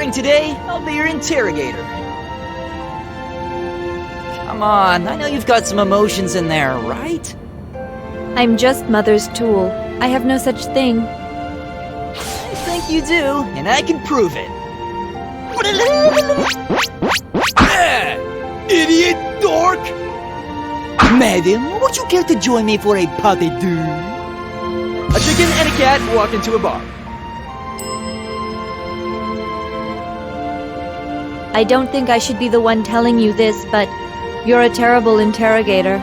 Starting today, I'll be your interrogator. Come on, I know you've got some emotions in there, right? I'm just Mother's tool. I have no such thing. I think you do, and I can prove it. Idiot dork! Madam, would you care to join me for a pas de deux? A chicken and a cat walk into a bar. I don't think I should be the one telling you this, but you're a terrible interrogator.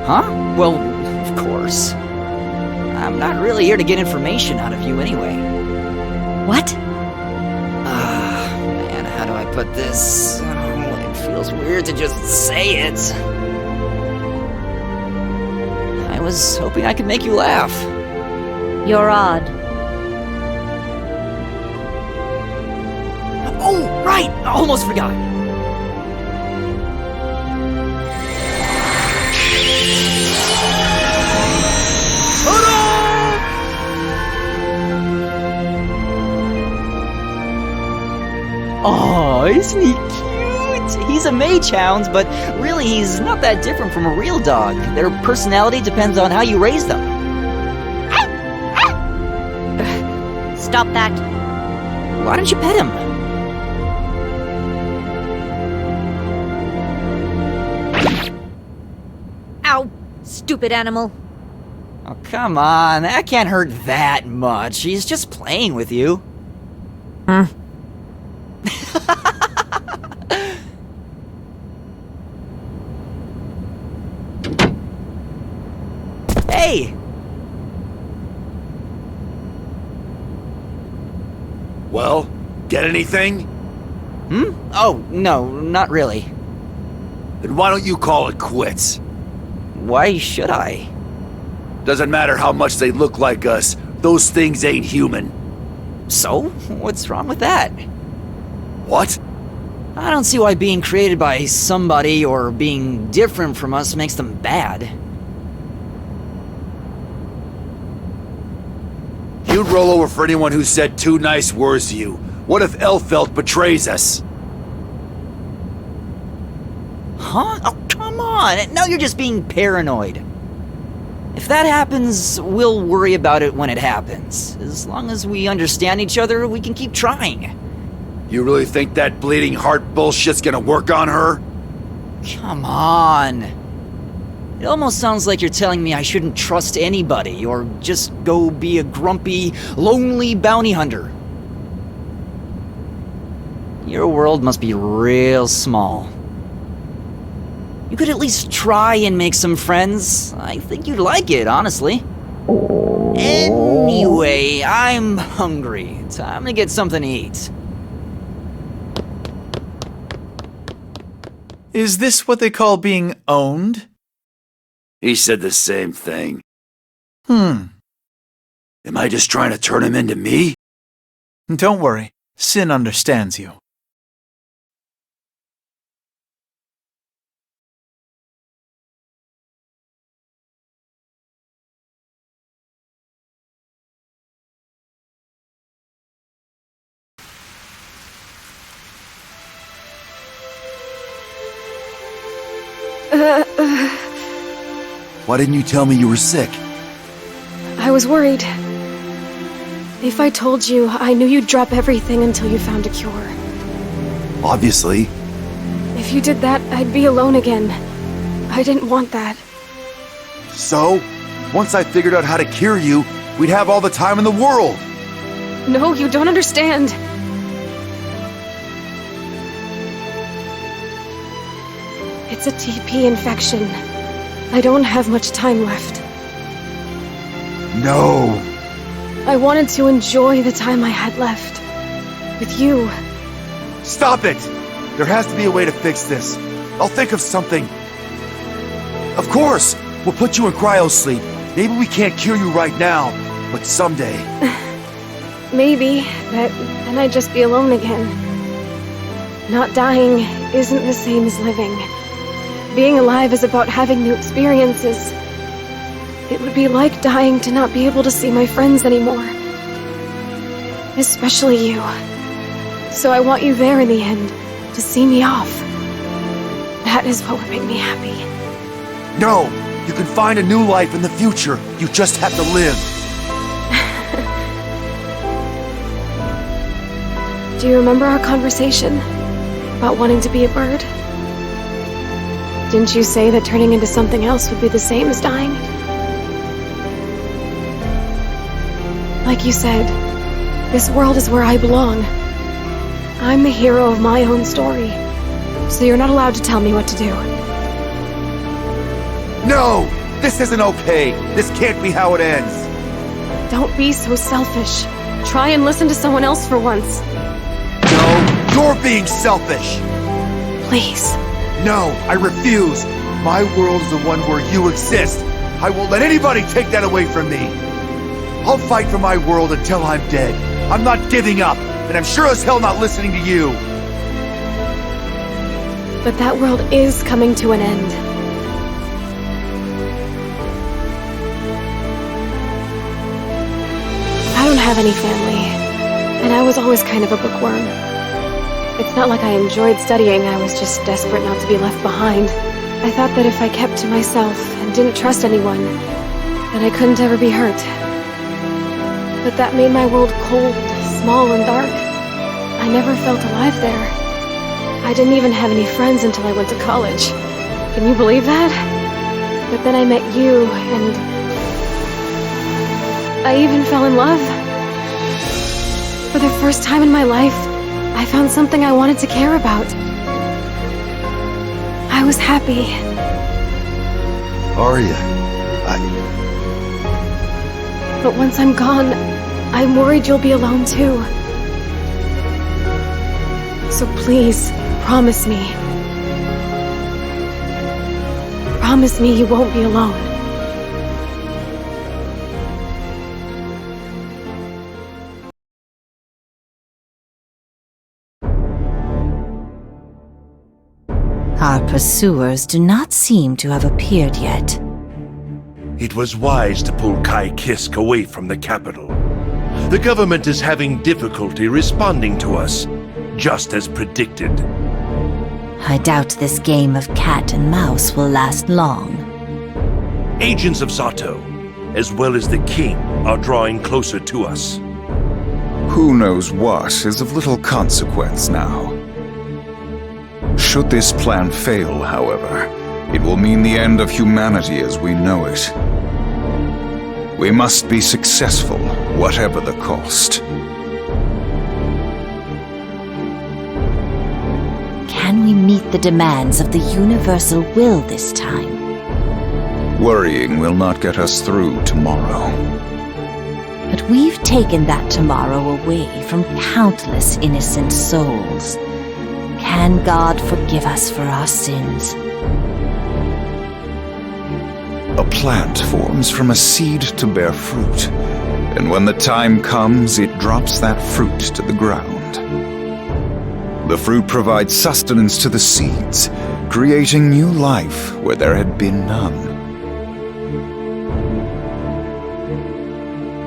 Huh? Well, of course. I'm not really here to get information out of you anyway. What? Man, how do I put this? Oh, it feels weird to just say it. I was hoping I could make you laugh. You're odd. Oh, right! I almost forgot. Oh, isn't he cute? He's a mage hound, but really he's not that different from a real dog. Their personality depends on how you raise them. Stop that. Why don't you pet him? Ow! Stupid animal. Oh, come on. That can't hurt that much. He's just playing with you. Hey! Well, get anything? Oh, no, not really. Then why don't you call it quits? Why should I? Doesn't matter how much they look like us, those things ain't human. So? What's wrong with that? What? I don't see why being created by somebody or being different from us makes them bad. You'd roll over for anyone who said 2 nice words to you. What if Elfelt betrays us? Huh? Oh, come on! Now you're just being paranoid. If that happens, we'll worry about it when it happens. As long as we understand each other, we can keep trying. You really think that bleeding heart bullshit's gonna work on her? Come on. It almost sounds like you're telling me I shouldn't trust anybody, or just go be a grumpy, lonely bounty hunter. Your world must be real small. You could at least try and make some friends. I think you'd like it, honestly. Anyway, I'm hungry. Time to get something to eat. Is this what they call being owned? He said the same thing. Hmm. Am I just trying to turn him into me? Don't worry. Sin understands you. Why didn't you tell me you were sick? I was worried. If I told you, I knew you'd drop everything until you found a cure. Obviously. If you did that, I'd be alone again. I didn't want that. So, once I figured out how to cure you, we'd have all the time in the world. No, you don't understand. It's a TP infection. I don't have much time left. No. I wanted to enjoy the time I had left. With you. Stop it! There has to be a way to fix this. I'll think of something. Of course! We'll put you in cryosleep. Maybe we can't cure you right now, but someday. Maybe, but then I'd just be alone again. Not dying isn't the same as living. Being alive is about having new experiences. It would be like dying to not be able to see my friends anymore. Especially you. So I want you there in the end, to see me off. That is what would make me happy. No! You can find a new life in the future. You just have to live. Do you remember our conversation about wanting to be a bird? Didn't you say that turning into something else would be the same as dying? Like you said, this world is where I belong. I'm the hero of my own story, so you're not allowed to tell me what to do. No! This isn't okay! This can't be how it ends! Don't be so selfish. Try and listen to someone else for once. No! You're being selfish! Please. No, I refuse! My world is the one where you exist! I won't let anybody take that away from me! I'll fight for my world until I'm dead. I'm not giving up, and I'm sure as hell not listening to you! But that world is coming to an end. I don't have any family, and I was always kind of a bookworm. It's not like I enjoyed studying, I was just desperate not to be left behind. I thought that if I kept to myself and didn't trust anyone, then I couldn't ever be hurt. But that made my world cold, small, and dark. I never felt alive there. I didn't even have any friends until I went to college. Can you believe that? But then I met you, and I even fell in love. For the first time in my life, I found something I wanted to care about. I was happy. Arya, But once I'm gone, I'm worried you'll be alone too. So please, promise me. Promise me you won't be alone. Our pursuers do not seem to have appeared yet. It was wise to pull Kai Kisk away from the capital. The government is having difficulty responding to us, just as predicted. I doubt this game of cat and mouse will last long. Agents of Sato, as well as the king, are drawing closer to us. Who knows what is of little consequence now. Should this plan fail, however, it will mean the end of humanity as we know it. We must be successful, whatever the cost. Can we meet the demands of the universal will this time? Worrying will not get us through tomorrow. But we've taken that tomorrow away from countless innocent souls. Can God forgive us for our sins? A plant forms from a seed to bear fruit, and when the time comes, it drops that fruit to the ground. The fruit provides sustenance to the seeds, creating new life where there had been none.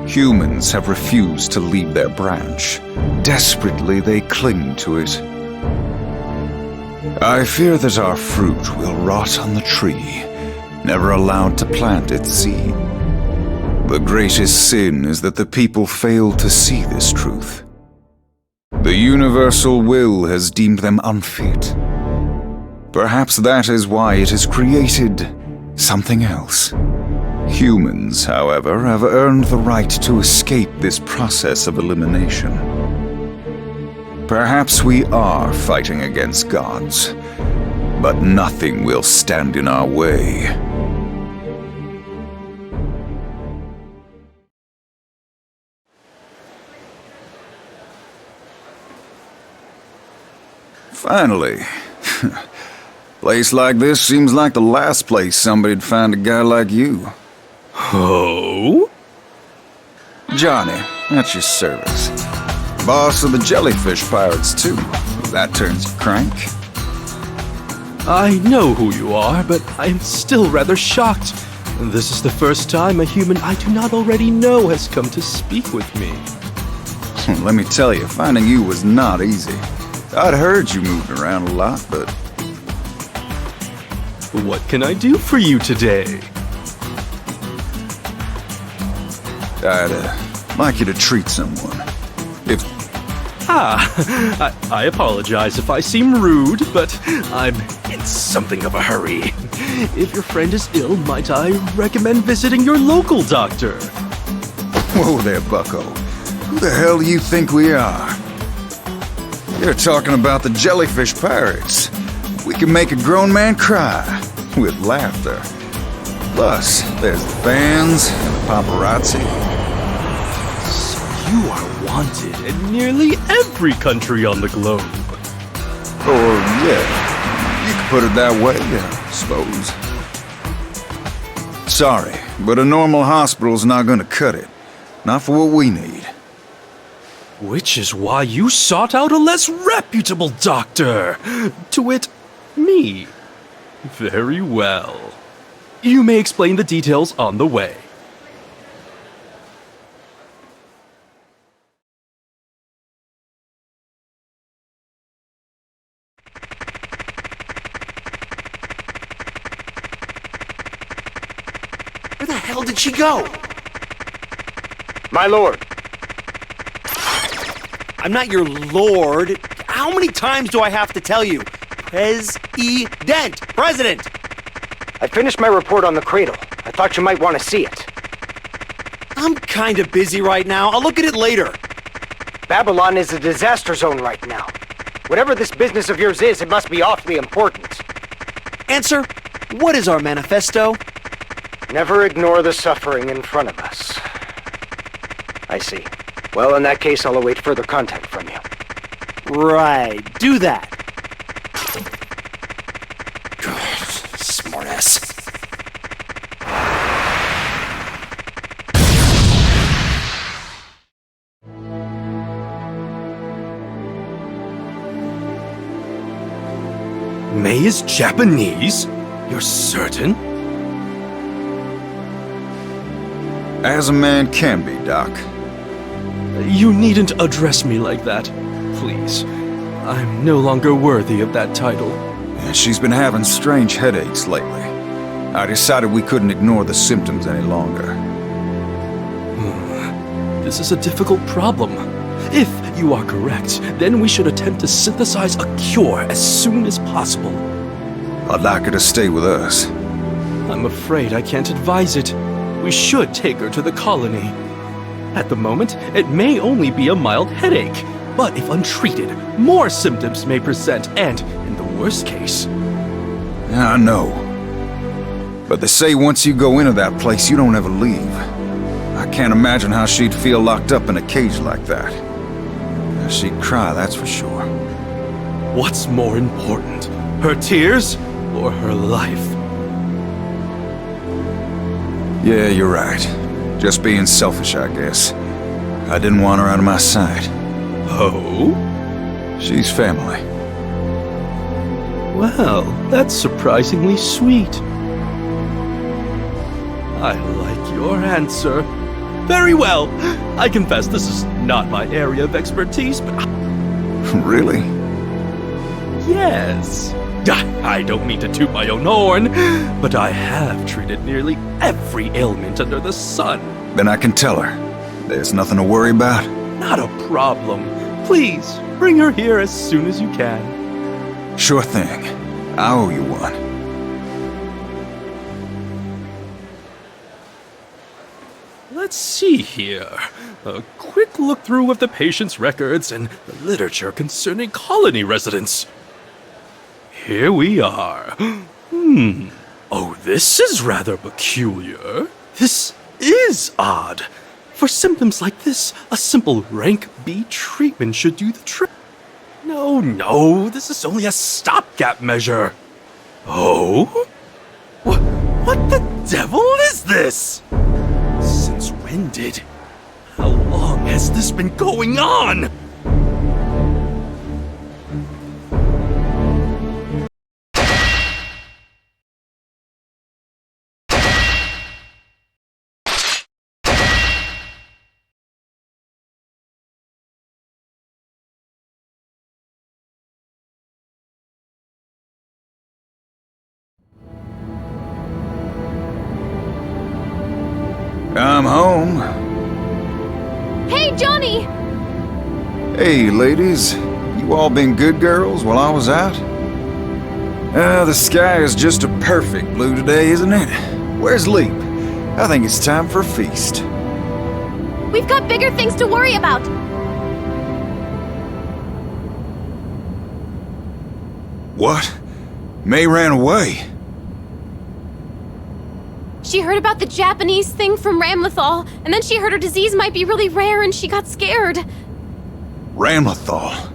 Humans have refused to leave their branch. Desperately, they cling to it. I fear that our fruit will rot on the tree, never allowed to plant its seed. The greatest sin is that the people fail to see this truth. The universal will has deemed them unfit. Perhaps that is why it has created something else. Humans, however, have earned the right to escape this process of elimination. Perhaps we are fighting against gods, but nothing will stand in our way. Finally. Place like this seems like the last place somebody'd find a guy like you. Oh? Johnny, at your service. Boss of the jellyfish pirates, too. If that turns you crank. I know who you are, but I'm still rather shocked. This is the first time a human I do not already know has come to speak with me. Let me tell you, finding you was not easy. I'd heard you moved around a lot, but What can I do for you today? I'd like you to treat someone. If I apologize if I seem rude, but I'm in something of a hurry. If your friend is ill, might I recommend visiting your local doctor? Whoa there, bucko. Who the hell do you think we are? You're talking about the jellyfish pirates. We can make a grown man cry with laughter. Plus, there's the fans and the paparazzi. You are wanted in nearly every country on the globe. Or, yeah, you could put it that way, I suppose. Sorry, but a normal hospital's not gonna cut it. Not for what we need. Which is why you sought out a less reputable doctor. To wit, me. Very well. You may explain the details on the way. Where the hell did she go? My lord. I'm not your lord. How many times do I have to tell you? President! President! I finished my report on the cradle. I thought you might want to see it. I'm kinda busy right now. I'll look at it later. Babylon is a disaster zone right now. Whatever this business of yours is, it must be awfully important. Answer, what is our manifesto? Never ignore the suffering in front of us. I see. Well, in that case, I'll await further contact from you. Right, do that. Smartass. May is Japanese? You're certain? As a man can be, Doc. You needn't address me like that. Please. I'm no longer worthy of that title. She's been having strange headaches lately. I decided we couldn't ignore the symptoms any longer. This is a difficult problem. If you are correct, then we should attempt to synthesize a cure as soon as possible. I'd like her to stay with us. I'm afraid I can't advise it. We should take her to the colony. At the moment, it may only be a mild headache, but if untreated, more symptoms may present, and, in the worst case... I know. But they say once you go into that place, you don't ever leave. I can't imagine how she'd feel locked up in a cage like that. She'd cry, that's for sure. What's more important, her tears or her life? Yeah, you're right. Just being selfish, I guess. I didn't want her out of my sight. Oh? She's family. Well, that's surprisingly sweet. I like your answer. Very well. I confess this is not my area of expertise, but... Really? Yes. I don't mean to toot my own horn, but I have treated nearly every ailment under the sun. Then I can tell her. There's nothing to worry about? Not a problem. Please, bring her here as soon as you can. Sure thing. I owe you one. Let's see here. A quick look through of the patient's records and the literature concerning colony residents. Here we are. Oh, this is rather peculiar. This is odd. For symptoms like this, a simple rank B treatment should do the trick. No, this is only a stopgap measure. Oh? What the devil is this? Since when did... How long has this been going on? I'm home. Hey, Johnny! Hey, ladies. You all been good girls while I was out? The sky is just a perfect blue today, isn't it? Where's Leap? I think it's time for a feast. We've got bigger things to worry about. What? May ran away. She heard about the Japanese thing from Ramlethal, and then she heard her disease might be really rare and she got scared. Ramlethal?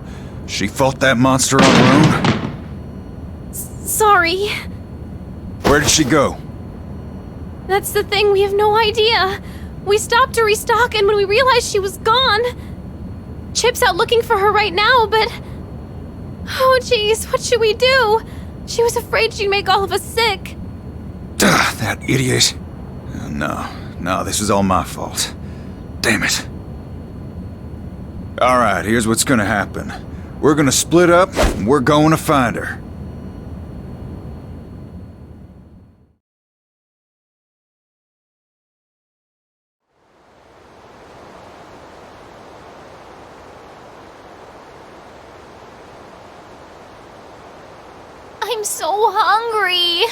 She fought that monster on her own? Sorry. Where did she go? That's the thing, we have no idea. We stopped to restock, and when we realized she was gone... Chip's out looking for her right now, but... Oh, jeez, what should we do? She was afraid she'd make all of us sick. That idiot. No, this is all my fault. Damn it. Alright, here's what's gonna happen. We're gonna split up, and we're going to find her. I'm so hungry.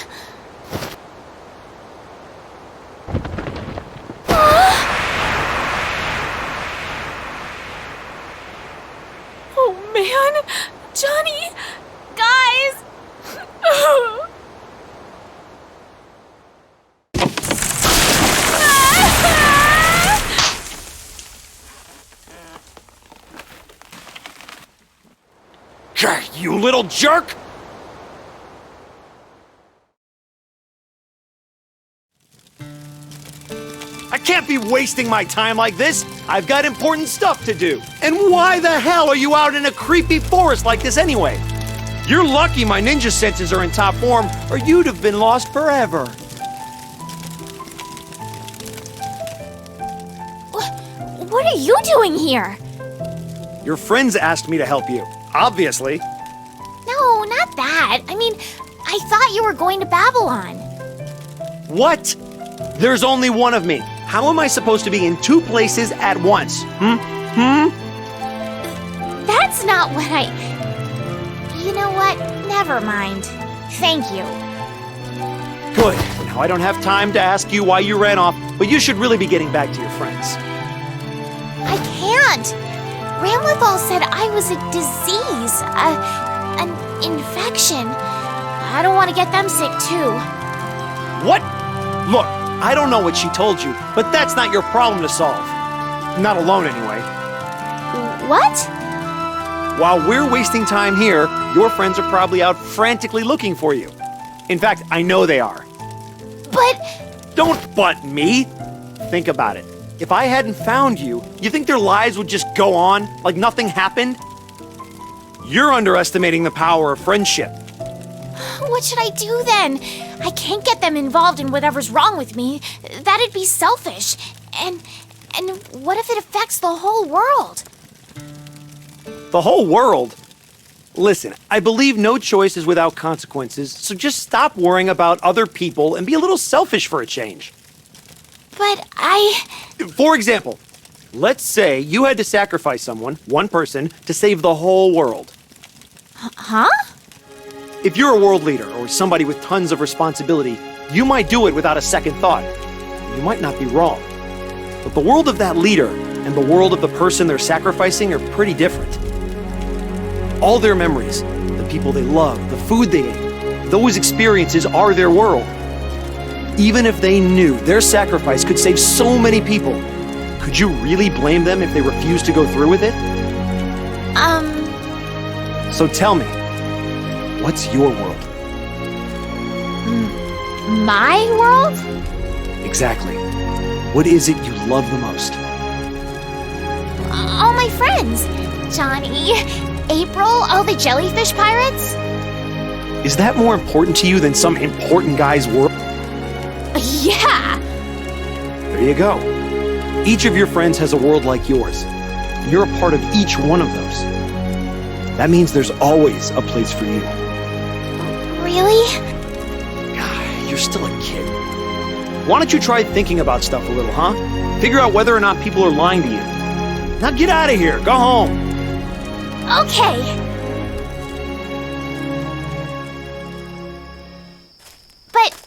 Oh man, Johnny, guys. You little jerk! I can't be wasting my time like this. I've got important stuff to do. And why the hell are you out in a creepy forest like this anyway? You're lucky my ninja senses are in top form, or you'd have been lost forever. What are you doing here? Your friends asked me to help you, obviously. No, not that. I mean, I thought you were going to Babylon. What? There's only one of me. How am I supposed to be in two places at once? That's not what I... You know what? Never mind. Thank you. Good. Now I don't have time to ask you why you ran off, but you should really be getting back to your friends. I can't. Ramlethal said I was a disease, an infection. I don't want to get them sick too. What? Look, I don't know what she told you, but that's not your problem to solve. Not alone, anyway. What? While we're wasting time here, your friends are probably out frantically looking for you. In fact, I know they are. But... Don't but me! Think about it. If I hadn't found you, you think their lives would just go on, like nothing happened? You're underestimating the power of friendship. What should I do then? I can't get them involved in whatever's wrong with me. That'd be selfish. And what if it affects the whole world? The whole world? Listen, I believe no choice is without consequences, so just stop worrying about other people and be a little selfish for a change. But For example, let's say you had to sacrifice someone, one person, to save the whole world. Huh? If you're a world leader or somebody with tons of responsibility, you might do it without a second thought. You might not be wrong. But the world of that leader and the world of the person they're sacrificing are pretty different. All their memories, the people they love, the food they ate, those experiences are their world. Even if they knew their sacrifice could save so many people, could you really blame them if they refused to go through with it? So tell me, what's your world? My world? Exactly. What is it you love the most? All my friends. Johnny, April, all the jellyfish pirates. Is that more important to you than some important guy's world? Yeah! There you go. Each of your friends has a world like yours. You're a part of each one of those. That means there's always a place for you. Really? God, you're still a kid. Why don't you try thinking about stuff a little, huh? Figure out whether or not people are lying to you. Now get out of here. Go home. Okay. But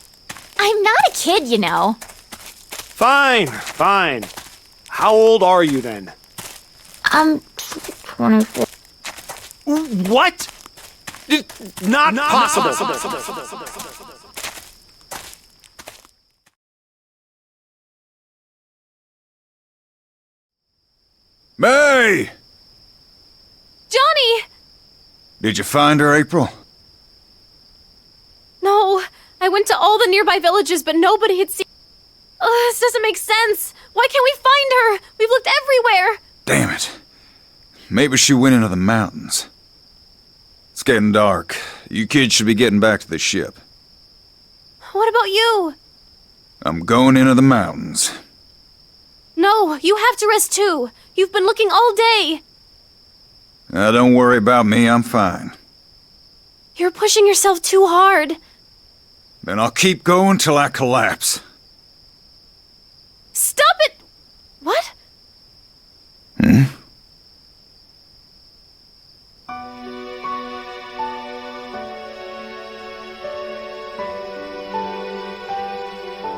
I'm not a kid, you know. Fine, fine. How old are you then? I'm 24. What? Not possible. May! Johnny! Did you find her, April? No, I went to all the nearby villages, but nobody had seen... This doesn't make sense. Why can't we find her? We've looked everywhere. Damn it. Maybe she went into the mountains. It's getting dark. You kids should be getting back to the ship. What about you? I'm going into the mountains. No, you have to rest too. You've been looking all day. Now, don't worry about me, I'm fine. You're pushing yourself too hard. Then I'll keep going till I collapse. Stop it! What?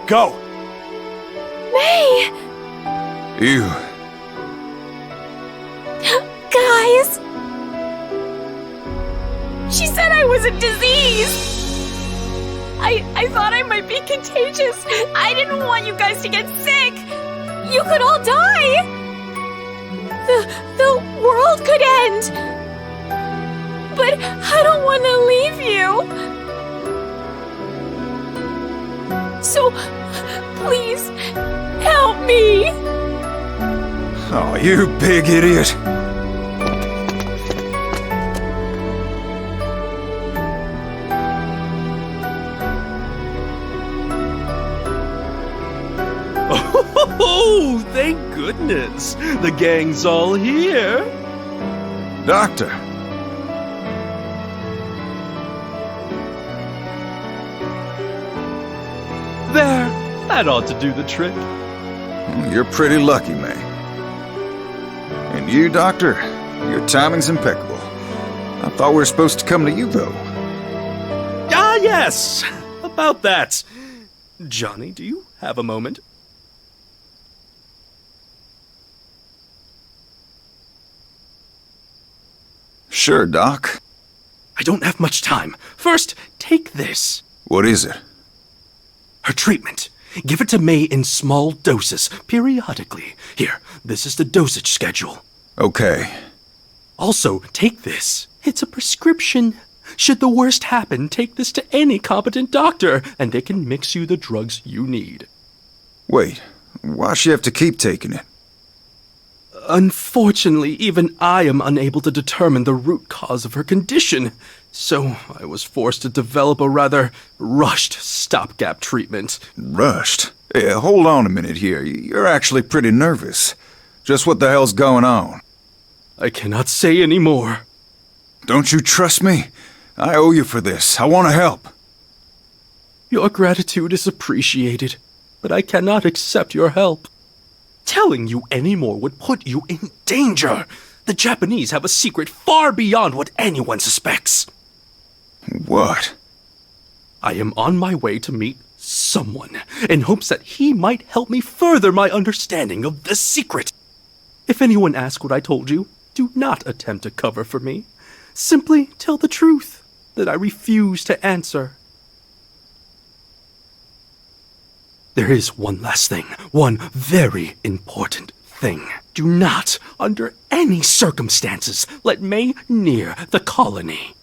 Go! May! You. Guys! She said I was a disease! I thought I might be contagious. I didn't want you guys to get sick. You could all die. The world could end. But I don't want to leave you. So, please, help me. Oh, you big idiot. Oh, thank goodness. The gang's all here. Doctor. There. That ought to do the trick. You're pretty lucky, May. And you, Doctor, your timing's impeccable. I thought we were supposed to come to you, though. Ah, yes. About that. Johnny, do you have a moment? Sure, Doc. I don't have much time. First, take this. What is it? Her treatment. Give it to May in small doses, periodically. Here, this is the dosage schedule. Okay. Also, take this. It's a prescription. Should the worst happen, take this to any competent doctor, and they can mix you the drugs you need. Wait, why'd she have to keep taking it? Unfortunately, even I am unable to determine the root cause of her condition, so I was forced to develop a rather rushed stopgap treatment. Rushed? Yeah, hold on a minute here. You're actually pretty nervous. Just what the hell's going on? I cannot say any more. Don't you trust me? I owe you for this. I want to help. Your gratitude is appreciated, but I cannot accept your help. Telling you any more would put you in danger. The Japanese have a secret far beyond what anyone suspects. What? I am on my way to meet someone in hopes that he might help me further my understanding of this secret. If anyone asks what I told you, do not attempt to cover for me. Simply tell the truth that I refuse to answer. There is one last thing, one very important thing. Do not, under any circumstances, let May near the colony.